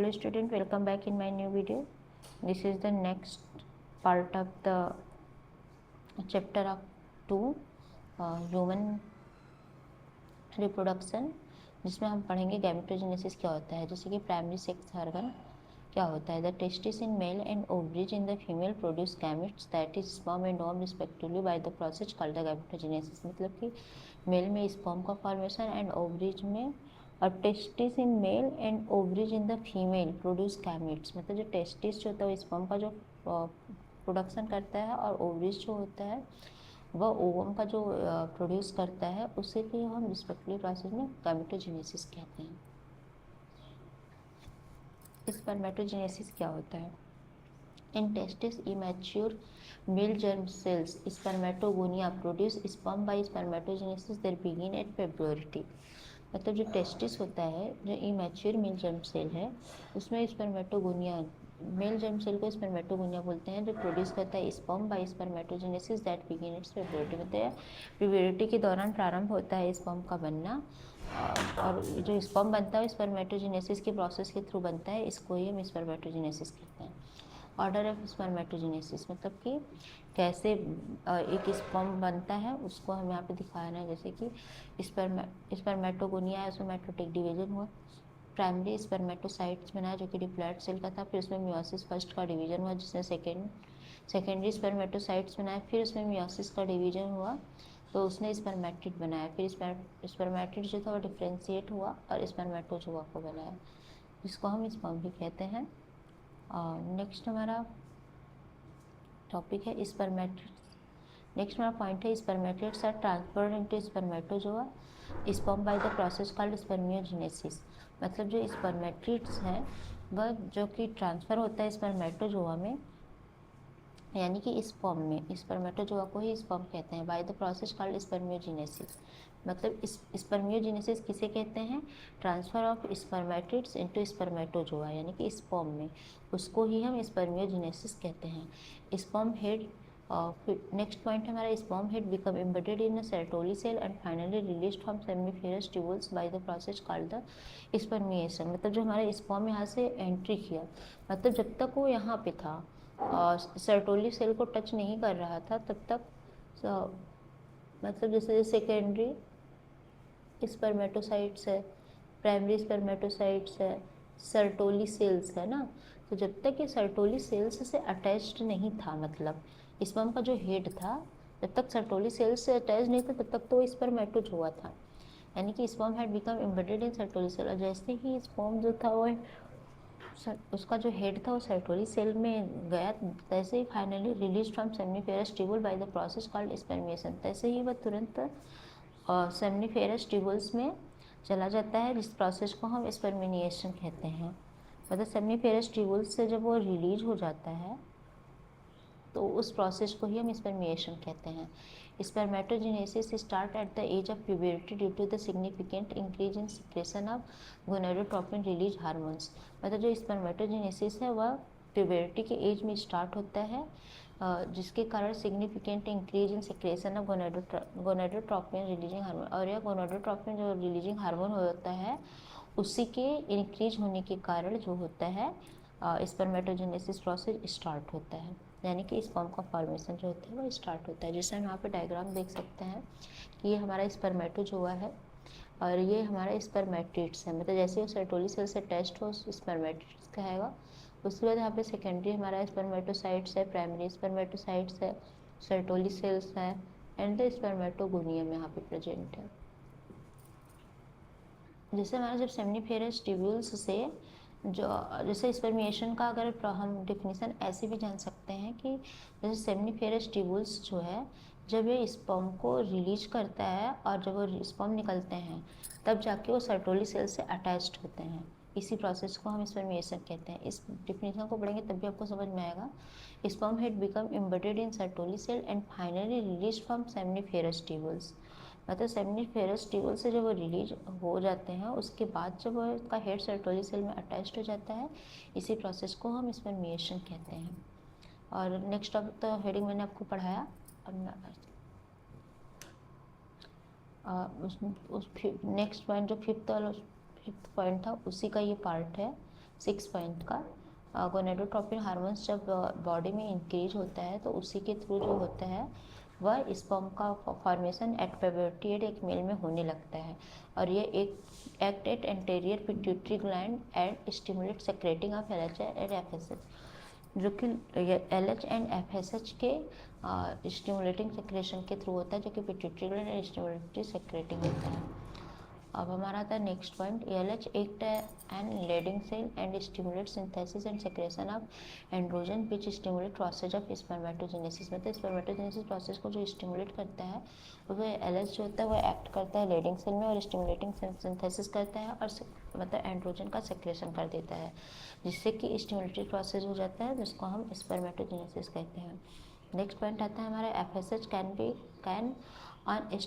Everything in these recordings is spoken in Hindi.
Hello student, welcome back in my new video. This is the next part of the chapter of 2 human reproduction, जिसमें हम पढ़ेंगे गैमेटोजेनेसिस क्या होता है. जैसे कि प्राइमरी सेक्स ऑर्गन क्या होता है. The testis in male and ovaries in the female produce gametes that is sperm and ovum respectively bye the process called the gametogenesis. मतलब कि मेल में स्पर्म का फॉर्मेशन एंड ओवरीज में, और testis in male and ovaries in the female produce gametes. मतलब जो टेस्टिस जो होता है वो स्पर्म का जो प्रोडक्शन करता है, और ओवरीज जो होता है वह ओवम का जो प्रोड्यूस करता है, उसे के हम रिस्पेक्टिवली प्रोसेस में गैमेटोजेनेसिस कहते हैं. स्पर्मेटोजेनेसिस क्या होता है. In testis immature male germ cells spermatogonia produce sperm by spermatogenesis there begin at puberty. मतलब जो टेस्टिस होता है, जो इमैच्योर मेल जर्म सेल है, उसमें स्पर्मेटोगोनिया, मेल जर्म सेल को स्पर्मेटोगोनिया बोलते हैं, जो प्रोड्यूस करता है sperm by spermatogenesis that begin it's puberty. मतलब प्यूबर्टी के दौरान प्रारंभ होता है स्पर्म का बनना, और जो स्पर्म बनता है स्पर्मेटोजेनेसिस के प्रोसेस के थ्रू बनता है. इसको ही हम स्पर्मेटोजेनेसिस कहते हैं. ऑर्डर ऑफ स्पर्मेटोजेनेसिस मतलब कि कैसे एक स्पर्म बनता है, उसको हम यहाँ पे दिखाना है. जैसे कि स्पर्मेटोगोनिया है, उसमें मेटोटिक डिवीजन हुआ, प्राइमरी स्पर्मेटोसाइट्स बना जो कि डिप्लॉयड सेल का था, फिर उसमें मियोसिस फर्स्ट का डिवीजन हुआ जिसमें सेकेंडरी स्पर्मेटोसाइट्स बनाया, फिर उसमें मियोसिस का डिवीजन हुआ तो उसने स्पर्मेटिड बनाया, फिर स्पर्मेटिड जो था वो डिफ्रेंशिएट हुआ और स्पर्मेटोजोआ को बनाया, जिसको हम स्पर्म भी कहते हैं. नेक्स्ट हमारा टॉपिक है स्पर्मेटिड्स. नेक्स्ट हमारा पॉइंट है spermatids are transferred into spermatozoa sperm by the process called spermiogenesis. मतलब जो स्पर्मेटिड्स हैं वह जो कि ट्रांसफ़र होता है स्पर्मेटोजोआ में, यानी कि स्पर्म में. स्पर्मेटोजोआ को ही स्पर्म कहते हैं. Bye the process called spermiogenesis. मतलब स्पर्मियोजेनेसिस किसे कहते हैं. Transfer of spermatids into spermatozoa यानी कि स्पर्म में, उसको ही हम स्पर्मियोजेनेसिस कहते हैं. Sperm head. नेक्स्ट पॉइंट हमारा sperm head become embedded in Sertoli cell and finally released from seminiferous tubules by the process called the spermiation. मतलब जो हमारा स्पर्म यहाँ से एंट्री किया, मतलब जब तक वो यहाँ पे था और सेरोटोनी सेल को टच नहीं कर रहा था, तब तक मतलब जैसे सेकेंडरी स्पर्मेटोसाइट्स है, प्राइमरी स्पर्मेटोसाइट्स है, सर्टोली सेल्स है ना. तो जब तक ये सर्टोली सेल्स से अटैच्ड नहीं था, मतलब स्पर्म का जो हेड था, जब तक सर्टोली सेल्स से अटैच नहीं था तब तक तो स्पर्मेटोजोआ था. यानी कि sperm had become embedded in Sertoli cell. और जैसे ही स्पर्म जो था वो उसका जो हेड था वो सर्टोली सेल में गया, तैसे ही finally release from seminiferous tubule by the process called spermiation. तैसे ही वह तुरंत सेमिफेरस ट्यूबुल्स में चला जाता है, जिस प्रोसेस को हम स्पर्मिनेशन कहते हैं. मतलब सेमिफेरस ट्यूबुल्स से जब वो रिलीज हो जाता है तो उस प्रोसेस को ही हम स्पर्मिएशन कहते हैं. Spermatogenesis start at the age of puberty due to the significant increase in secretion of gonadotropin release hormones. मतलब जो स्पर्मेटोजेनेसिस है वह प्यूबर्टी के एज में स्टार्ट होता है, जिसके कारण significant increase in secretion of gonadotropin releasing hormone. और यह गोनाडोट्रोपिन जो रिलीजिंग हार्मोन होता है उसी के इंक्रीज होने के कारण जो होता है स्पर्मेटोजेनेसिस प्रोसेस स्टार्ट होता है. यानी कि स्पर्म का फॉर्मेशन जो होता है वो स्टार्ट होता है. जैसे हम यहाँ पे डायग्राम देख सकते हैं कि ये हमारा स्पर्मेटोजोआ है और ये हमारा स्पर्मेटिड्स है. मतलब जैसे वो सर्टोली सेल से अटैच्ड हो स्पर्मेटिड्स कहेगा. उसके बाद यहाँ पे सेकेंडरी हमारा स्पर्मेटोसाइट्स है, प्राइमरी स्पर्मेटोसाइट्स है, सर्टोली सेल्स है एंड द स्पर्मेटोगोनियम यहाँ पे प्रेजेंट है. जैसे हमारा जब सेमिनिफेरस ट्यूब्यूल्स से जो, जैसे स्पर्मिएशन का अगर हम डिफिनीसन ऐसे भी जान सकते हैं कि जैसे सेमिनिफेरस ट्यूब्यूल्स जो है, जब ये स्पर्म को रिलीज करता है और जब वो स्पर्म निकलते हैं तब जाके वो सर्टोली सेल से अटैच्ड होते हैं. इसी प्रोसेस को हम स्पर्मिएशन कहते हैं. इस डिफिनीसन को पढ़ेंगे तब भी आपको समझ में आएगा. Sperm head become embedded in Sertoli cell and finally release from seminiferous tubules. मतलब सेमिनिफेरस ट्यूबुल से जब वो रिलीज हो जाते हैं उसके बाद जब उसका हेड सर्टोली सेल में अटैच्ड हो जाता है, इसी प्रोसेस को हम स्पर्मिएशन कहते हैं. और नेक्स्ट अब तो हेडिंग मैंने आपको पढ़ाया. अब उस नेक्स्ट पॉइंट जो फिफ्थ पॉइंट था उसी का ये पार्ट है. 6 पॉइंट का, गोनेडोट्रोपिन हार्मोन्स जब बॉडी में इंक्रीज होता है तो उसी के थ्रू जो होता है वह स्पर्म का फॉर्मेशन एट प्यूबर्टी एक मेल में होने लगता है, और ये एक act at anterior pituitary gland and stimulate secreting of LH and FSH, जो कि LH एंड FSH के स्टिमुलेटिंग सेक्रेशन के थ्रू होता है, जो कि pituitary gland and stimulatory secreting होता है। अब हमारा था next point, LH act an Leydig cell and stimulate synthesis and secretion of androgen which stimulate process of spermatogenesis, मतलब स्पर्मेटोजेनेसिस प्रोसेस को जो स्टिमुलेट करता है वो LH जो होता है वो एक्ट करता है लेडिंग सेल में और स्टिमुलेटिंग सिंथेसिस करता है और मतलब एंड्रोजन का सेक्रेशन कर देता है, जिससे कि स्टिमुलेटरी प्रोसेस हो जाता है, जिसको हम स्पर्मेटोजेनेसिस कहते हैं। नेक्स्ट पॉइंट आता है हमारा FSH कैन ऑन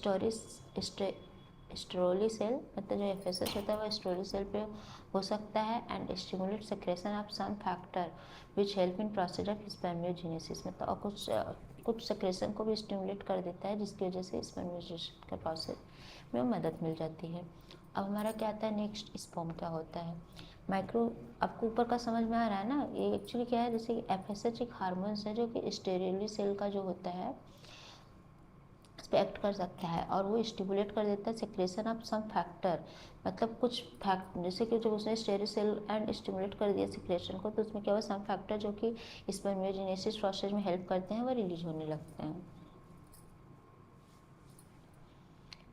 स्ट्रोली सेल, मतलब जो FSH होता है वो स्ट्रोली सेल पे हो सकता है and stimulate secretion of some factor which help in process of spermiogenesis, मतलब और कुछ सेक्रेशन को भी स्टिमुलेट कर देता है, जिसकी वजह से स्पर्मियोजेनेसिस के प्रोसेस में मदद मिल जाती है। अब हमारा क्या आता है नेक्स्ट, स्पर्म क्या होता है। माइक्रो, आपको ऊपर का समझ में आ रहा है ना, ये एक्चुअली क्या है, जैसे कि FSH एक हार्मोन्स है जो कि स्टेरिली सेल का जो होता है इस पर एक्ट कर सकता है और वो स्टिमुलेट कर देता है सेक्रेशन ऑफ सम फैक्टर, मतलब कुछ फैक्ट, जैसे कि जब उसने स्टेरिल सेल एंड स्टिमुलेट कर दिया सेक्रेशन को तो उसमें क्या हुआ, सम फैक्टर जो कि स्पर्मियोजेनेसिस प्रोसेस में हेल्प करते हैं वो रिलीज होने लगते हैं।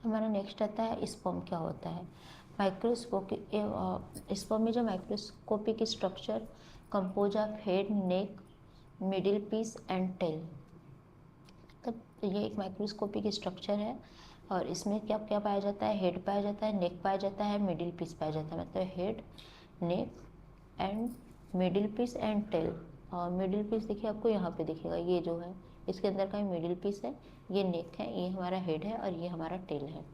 हमारा नेक्स्ट आता है स्पर्म क्या होता है। माइक्रोस्कोपिक स्पर्म में जो microscopic structure compose of head, neck, middle piece and tail, तब ये एक माइक्रोस्कोपिक स्ट्रक्चर है और इसमें क्या क्या पाया जाता है, हेड पाया जाता है, नेक पाया जाता है, मिडिल पीस पाया जाता है, मतलब head, neck and middle piece and tail. और मिडिल पीस देखिए आपको यहाँ पे दिखेगा, ये जो है इसके अंदर का मिडिल पीस है, ये नेक है, ये हमारा हेड है और ये हमारा टेल है।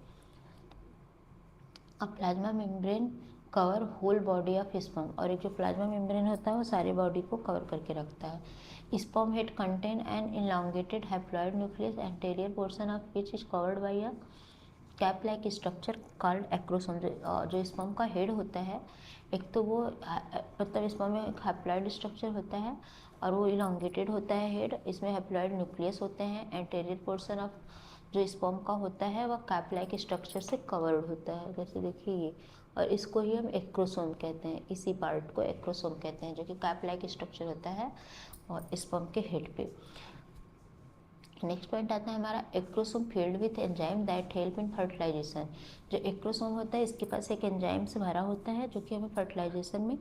अब plasma membrane cover whole body of sperm, और एक जो प्लाज्मा मेम्ब्रेन होता है वो सारी बॉडी को कवर करके रखता है। Sperm head contain an elongated haploid nucleus anterior portion of which is covered by a cap like structure called acrosome. जो स्पर्म का हेड होता है, एक तो वो मतलब स्पर्म में एक हैप्लॉइड स्ट्रक्चर होता है और वो इलांगेटेड होता है हेड, इसमें हैप्लॉइड न्यूक्लियस होते हैं, एंटीरियर पोर्शन ऑफ जो स्पर्म का होता है वह कैप लाइक स्ट्रक्चर से कवर्ड होता है, जैसे देखिए ये, और इसको ही हम एक्रोसोम कहते हैं, इसी पार्ट को एक्रोसोम कहते हैं, जो कि कैप लाइक स्ट्रक्चर होता है और स्पर्म के हेड पे। नेक्स्ट पॉइंट आता है हमारा acrosome filled with enzyme that help in fertilization. जो एक्रोसोम होता है इसके पास एक एंजाइम से भरा होता है जो कि हमें फर्टिलाइजेशन में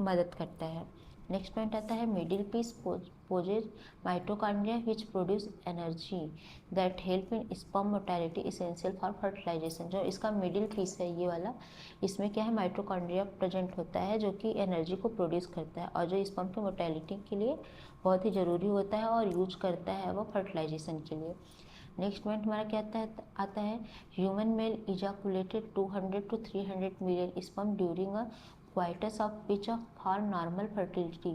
मदद करता है। नेक्स्ट पॉइंट आता है middle piece possesses mitochondria which produce energy that help in sperm motility essential for fertilization. जो इसका मिडिल पीस है ये वाला, इसमें क्या है, माइटोकॉन्ड्रिया प्रेजेंट होता है जो कि एनर्जी को प्रोड्यूस करता है और जो स्पर्म की मोटालिटी के लिए बहुत ही ज़रूरी होता है और यूज करता है वो फर्टिलाइजेशन के लिए। नेक्स्ट पॉइंट हमारा क्या आता है human male ejaculated 200 to 300 million sperm during a coitus of which for normal fertility.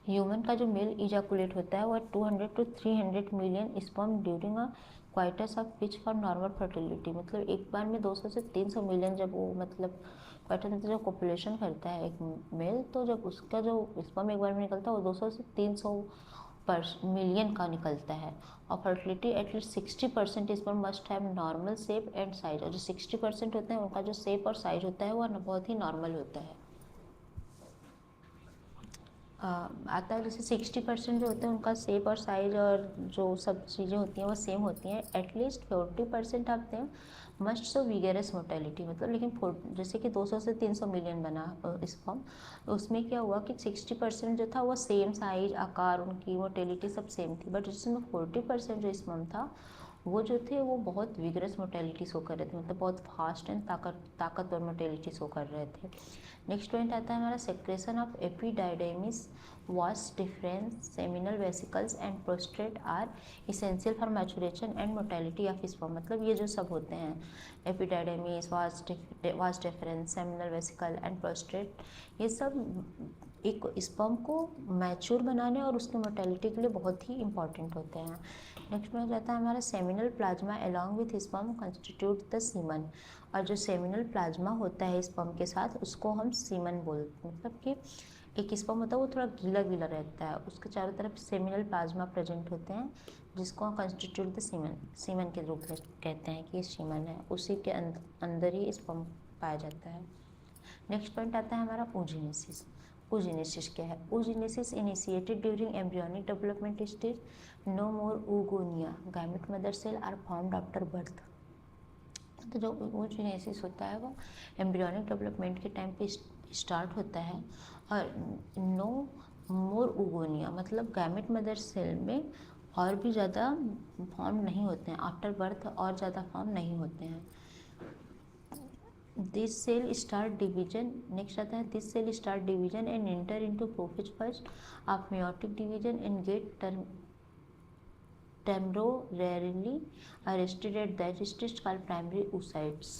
Human का जो मेल इजाकुलेट होता है वह 200 to 300 million sperm during a coitus of which for normal fertility, मतलब एक बार में 200 से 300 मिलियन जब वो मतलब क्वाइटस मतलब जो पॉपुलेशन करता है एक मेल, तो जब उसका जो स्पर्म एक बार में निकलता है वो 200 से 300 मिलियन का निकलता है। और fertility at least 60% sperm must have normal shape and size, और जो 60% होते हैं उनका जो शेप और साइज होता है वह बहुत ही नॉर्मल होता है। आता है जैसे 60% जो होते हैं उनका शेप और साइज और जो सब चीज़ें होती हैं वो सेम होती हैं। एटलीस्ट 40% आते हैं मस्ट सो विगरस मोर्टेलिटी, मतलब लेकिन जैसे कि 200 से 300 मिलियन बना स्पर्म, उसमें क्या हुआ कि 60% जो था वो सेम साइज, आकार, उनकी मोर्टेलिटी सब सेम थी, बट जिसमें 40% जो स्पर्म था वो जो थे वो बहुत विगरस मोर्टेलिटी शो कर रहे थे, मतलब बहुत फास्ट एंड ताकतवर मोर्टेलिटी शो कर रहे थे। नेक्स्ट पॉइंट आता है हमारा secretion of epididymis vas deferens seminal vesicles and prostate are essential for maturation and motility of sperm, मतलब ये जो सब होते हैं epididymis vas deferens seminal vesicle and prostate, ये सब एक स्पर्म को मैच्योर बनाने और उसकी मोर्टेलिटी के लिए बहुत ही इंपॉर्टेंट होते हैं। नेक्स्ट में जाता है हमारा seminal plasma along with sperm constitute the semen। और जो सेमिनल प्लाज्मा होता है स्पर्म के साथ उसको हम सीमन बोलते हैं। मतलब कि एक स्पर्म होता है वो थोड़ा गीला गीला रहता है, उसके चारों तरफ सेमिनल प्लाज्मा प्रेजेंट होते हैं जिसको कंस्टिट्यूट द सीमन, सीमन के रूप में कहते हैं कि ये सीमन है, उसी के अंदर ही स्पर्म पाया जाता है। नेक्स्ट पॉइंट आता है हमारा oogenesis। oogenesis क्या है? oogenesis initiated during embryonic development stage, no more oogonia, gamete mother cell are formed after birth. तो जो oogenesis होता है वो एम्ब्रियोनिक डेवलपमेंट के टाइम पे स्टार्ट होता है और नो मोर oogonia मतलब गैमेट मदर सेल में और भी ज़्यादा फॉर्म नहीं होते हैं, आफ्टर बर्थ और ज़्यादा फॉर्म नहीं होते हैं। This cell start division, next आता है this cell start division and enter into prophase first of meiotic division and get temporarily arrested at that stage called primary oocytes।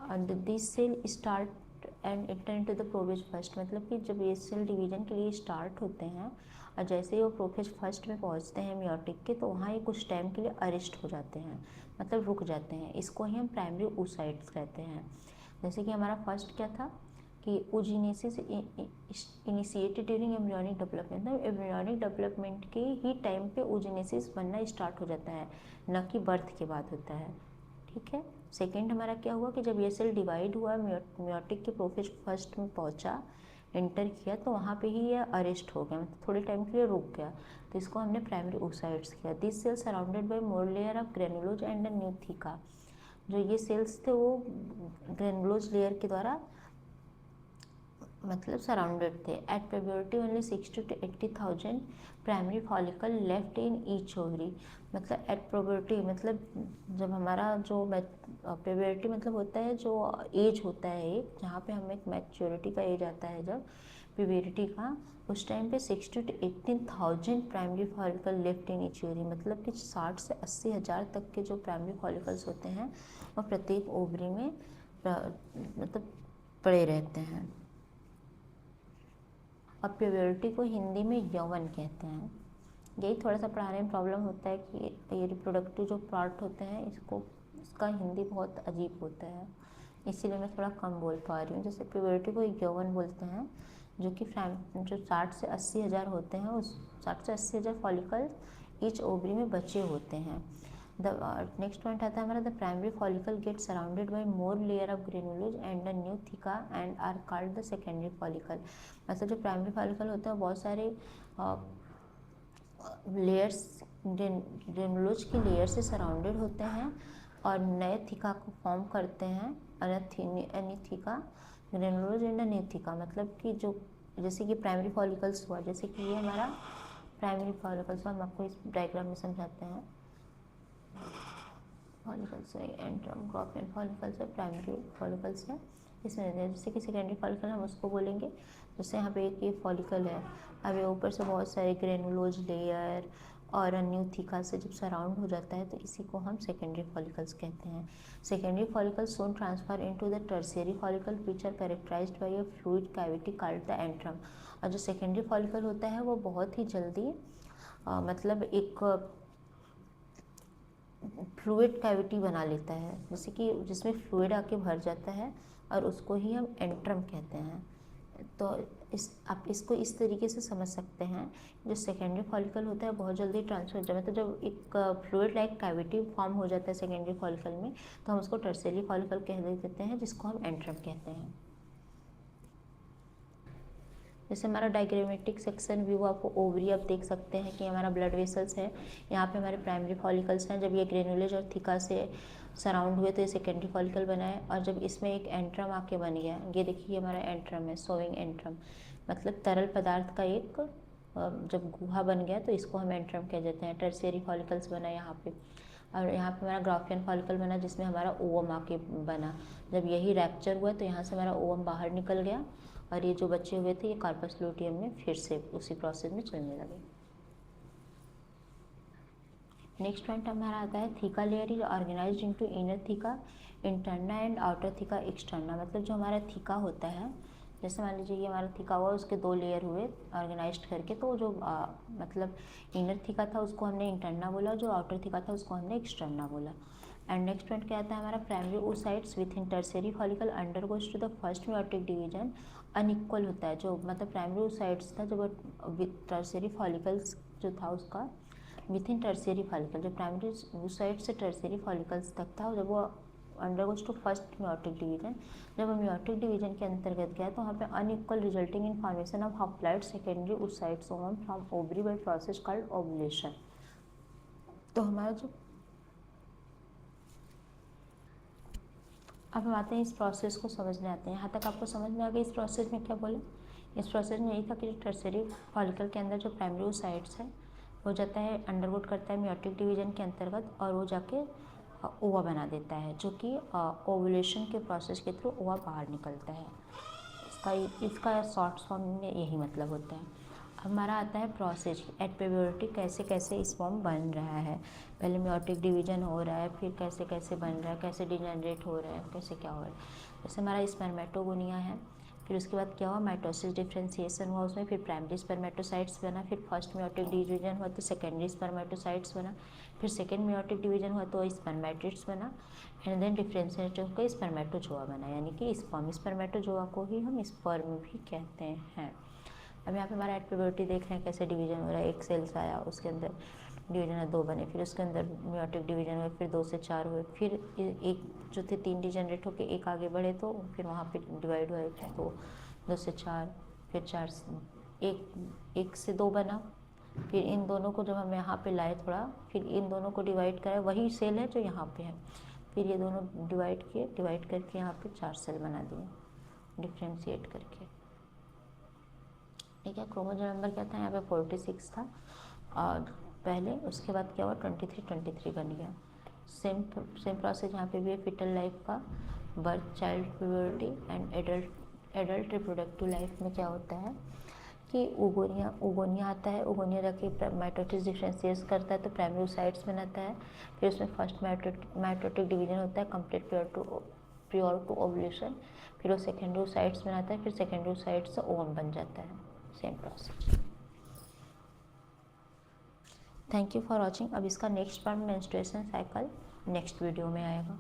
and this cell start and enter into the prophase first मतलब कि जब ये सेल डिवीजन के लिए स्टार्ट होते हैं और जैसे ही वो प्रोफेज फर्स्ट में पहुंचते हैं मेयोटिक के, तो वहाँ ये कुछ टाइम के लिए अरेस्ट हो जाते हैं, मतलब रुक जाते हैं। इसको ही हम प्राइमरी oocytes कहते हैं। जैसे कि हमारा फर्स्ट क्या था कि oogenesis initiated during embryonic development, मतलब एम्ब्रियोनिक डेवलपमेंट के ही टाइम पे oogenesis बनना स्टार्ट हो जाता है, न कि बर्थ के बाद होता है। ठीक है। सेकेंड हमारा क्या हुआ कि जब ये सेल डिवाइड हुआ, मेयोटिक के प्रोफेज फर्स्ट में पहुंचा, एंटर किया, तो वहाँ पे ही ये अरेस्ट हो गया, मतलब थोड़े टाइम के लिए रुक गया, तो इसको हमने प्राइमरी oocytes किया। This cell surrounded by more layer of granulosa and a new theca. जो ये सेल्स थे वो ग्रेनुलोज लेयर के द्वारा मतलब सराउंडेड थे। At puberty only 60 to 80,000 primary follicle left in each ovary. मतलब एट प्यूबर्टी मतलब जब हमारा जो प्यूबर्टी मतलब होता है जो एज होता है एक, जहाँ पे हमें एक मैच्योरिटी का एज आता है जब प्यूबर्टी का, उस टाइम पे 60 to 80,000 primary follicle left in each ovary, मतलब कि 60 से 80,000 तक के जो प्राइमरी फॉलिकल्स होते हैं वो प्रत्येक ओवरी में मतलब पड़े रहते हैं। और प्यूबर्टी को हिंदी में यौवन कहते हैं। यही थोड़ा सा पढ़ाने में प्रॉब्लम होता है कि ये रिप्रोडक्टिव जो पार्ट होते हैं इसका हिंदी बहुत अजीब होता है, इसीलिए मैं थोड़ा कम बोल पा रही हूँ। जैसे प्यूबर्टी को यौवन बोलते हैं, जो कि जो 60 से 80,000 होते हैं, उस 60 से 80,000 फॉलिकल ईच ओवरी में बचे होते हैं। नेक्स्ट पॉइंट आता है हमारा the primary follicle get surrounded by more layer of granulosa and a new theca and are called the secondary follicle. मतलब जो प्राइमरी फॉलिकल होता है बहुत सारे लेयर्स ग्रेनुलोज की लेयर से सराउंडेड होते हैं और नए थीका को फॉर्म करते हैं। अनिथीका ग्रेनुलोज एंड अनिथीका मतलब कि जो जैसे कि प्राइमरी फॉलिकल्स हुआ, जैसे कि ये हमारा प्राइमरी फॉलिकल्स हुआ, हम आपको इस डायग्राम में समझाते हैं। फॉलिकल्स है एंट्रम ग्राफियन फॉलिकल्स है, प्राइमरी फॉलिकल्स है। इसमें जैसे कि सेकेंडरी फॉलिकल हम उसको बोलेंगे, जैसे यहाँ पे एक ये फॉलिकल है, अब ये ऊपर से बहुत सारे ग्रेनुलोज लेयर और न्यू थीका से जब सराउंड हो जाता है तो इसी को हम सेकेंडरी फॉलिकल्स कहते हैं। Secondary follicle soon transfer into the tertiary follicle which are characterized by a fluid cavity called the antrum. और जो सेकेंडरी फॉलिकल होता है वो बहुत ही जल्दी मतलब एक फ्लूइड कैविटी बना लेता है, जैसे कि जिसमें फ्लूइड आके भर जाता है और उसको ही हम एंट्रम कहते हैं। तो आप इसको इस तरीके से समझ सकते हैं, जो सेकेंडरी फॉलिकल होता है बहुत जल्दी ट्रांसफर हो जाता है, मतलब जब एक फ्लूइड लाइक कैविटी फॉर्म हो जाता है सेकेंडरी फॉलिकल में, तो हम उसको टर्शियरी फॉलिकल कह देते हैं, जिसको हम एंट्रम कहते हैं। जैसे हमारा डायग्रामेटिक सेक्शन व्यू आपको ओवरी आप देख सकते हैं कि हमारा ब्लड वेसल्स है, यहाँ पे हमारे प्राइमरी फॉलिकल्स हैं। जब ये ग्रेनुलेज और थीका से सराउंड हुए तो ये सेकेंडरी फॉलिकल बना है, और जब इसमें एक एंट्रम आके बन गया, ये देखिए हमारा एंट्रम है, सोइंग एंट्रम, मतलब तरल पदार्थ का एक जब गुहा बन गया तो इसको हम एंट्रम कह देते हैं। टर्शियरी फॉलिकल्स बना यहाँ पे, और यहाँ पे हमारा ग्राफियन फॉलिकल बना जिसमें हमारा ओवम आके बना। जब यही रैप्चर हुआ तो यहाँ से हमारा ओवम बाहर निकल गया और ये जो बचे हुए थे ये कार्पस लूटियम में फिर से उसी प्रोसेस में चलने लगे। नेक्स्ट पॉइंट हमारा आता है theca layer is organised into inner theca interna and outer theca externa. मतलब जो हमारा थीका होता है जैसे मान लीजिए ये हमारा थीका हुआ, उसके 2 लेयर हुए ऑर्गेनाइज्ड करके, तो जो मतलब इनर थीका था उसको हमने इंटरना बोला, जो आउटर थीका था उसको हमने एक्सटर्ना बोला। एंड नेक्स्ट पॉइंट क्या आता है हमारा, primary oocytes within tertiary follicle undergoes to the first meiotic division unequal होता है। जो मतलब प्राइमरी oocytes था, जो विथ टर्सरी फॉलिकल्स जो था उसका विथ इन टर्सरी फॉलिकल, जो प्राइमरी oocytes से टर्सरी फॉलिकल्स तक था, जब वो undergoes to first meiotic division, जब वो म्योटिक डिवीजन के अंतर्गत गया तो वहाँ पे unequal resulting in formation of half secondary oocytes from ovary by process called ovulation. तो हमारा जो अब हम आते हैं इस प्रोसेस को समझने आते हैं। यहाँ तक आपको समझ में आ गया इस प्रोसेस में क्या बोले। इस प्रोसेस में यही था कि जो टर्सरी फॉलिकल के अंदर जो प्राइमरी oocytes है वो जाता है अंडरगोट करता है म्योटिक डिवीजन के अंतर्गत, और वो जाके ओवा बना देता है, जो कि ओवुलेशन के प्रोसेस के थ्रू ओवा बाहर निकलता है। इसका शॉर्ट फॉर्म में यही मतलब होता है। हमारा आता है प्रोसेस एट प्यूबर्टी, कैसे कैसे स्पर्म बन रहा है। पहले म्योटिक डिवीजन हो रहा है, फिर कैसे कैसे बन रहा है, कैसे डिजेनरेट हो रहा है, कैसे क्या हो रहा है। जैसे हमारा स्पर्मेटोगोनिया है, फिर उसके बाद क्या हुआ, माइटोसिस डिफ्रेंसिएशन हुआ उसमें, फिर प्राइमरी स्पर्मेटोसाइट्स बना, फिर फर्स्ट म्योटिक डिवीजन हुआ तो सेकेंडरी स्पर्मेटोसाइट्स बना, फिर सेकेंड म्योटिक डिवीजन हुआ तो स्पर्मेटिड्स बना, एंड देन डिफ्रेंशिएट होकर स्पर्मेटोजोआ बना, यानी कि स्पर्मेटोजोआ को ही हम स्पर्म भी कहते हैं। अब यहाँ पे हमारा एट प्यूबर्टी देख रहे हैं कैसे डिवीजन हो रहा है। एक सेल्स आया, उसके अंदर डिवीजन 2 बने, फिर उसके अंदर म्योटिक डिवीजन हुए, फिर 2 से 4 हुए, फिर एक जो थे 3 डिजनरेट होकर एक आगे बढ़े, तो फिर वहाँ पे डिवाइड हुआ, तो 2 से 4, फिर 4 एक से 2 बना, फिर इन दोनों को जब हम यहाँ पे लाए थोड़ा, फिर इन दोनों को डिवाइड करें, वही सेल है जो यहाँ पे है, फिर ये दोनों डिवाइड किए, डिवाइड करके यहाँ पे 4 सेल बना दिए डिफ्रेंशिएट करके। ठीक है, क्रोमोसोम नंबर क्या था यहाँ पे 46 था, और पहले उसके बाद क्या हुआ 23 बन गया। सेम प्रोसेस यहाँ पे भी है फिटल लाइफ का, birth, child puberty and adult reproductive life में क्या होता है कि ओगोनिया आता है, ओगोनिया जाके माइटोसिस डिफरेंशिएट करता है तो प्राइमरी oocytes बनाता है, फिर उसमें फर्स्ट माइटोटिक डिवीजन होता है कंप्लीट प्योर टू ओवुलेशन, फिर वो सेकेंडरी oocytes बनाता है, फिर सेकेंडरी oocytes से ओवम बन जाता है। Same process. Thank you for watching. अब इसका next part menstruation cycle next video में आएगा।